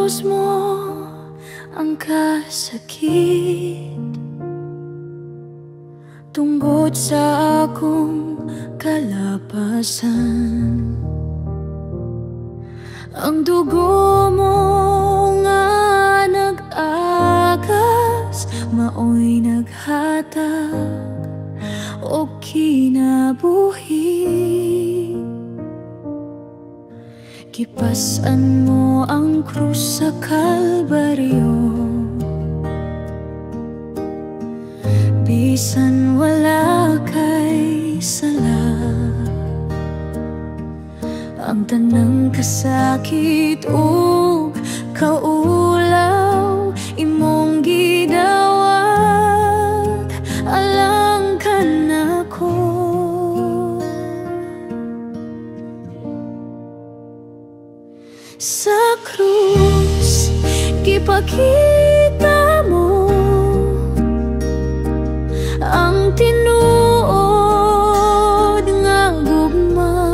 krus mo ang kasakit tungkol sa akong kalapasan. Ang dugo mo nga nag-agas, maoy naghatag o kinabuhi. Kipasan mo ang krus sa Kalbaryo, bisan wala kay sala. Ang tanang kasakit o kaulaw imong gidawat, alang ka na ko. Sa krus gipakita mo ang tinuod nga gugma.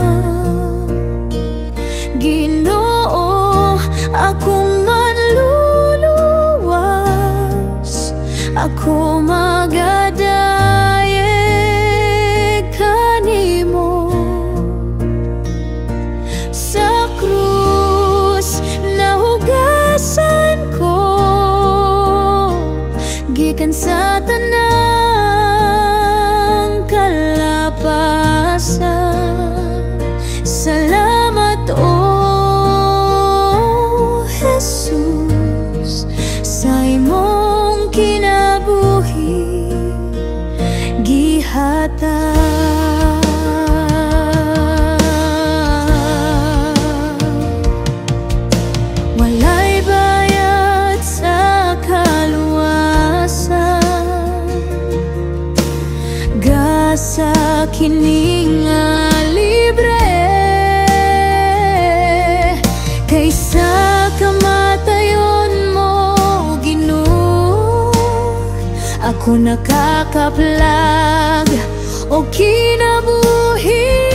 Ginoo, akong manluluwas, ako magadayeg kanimo. Sa krus nahugasan ko, gikan sa tanang kalapasan. Salamat Jesus sa imong kinabuhi gihatag. Walay bayad sa kaluwasan, gasa kini nga libre kaysa kamatayon mo, Ginoo. Ako nakakaplag o kinabuhi.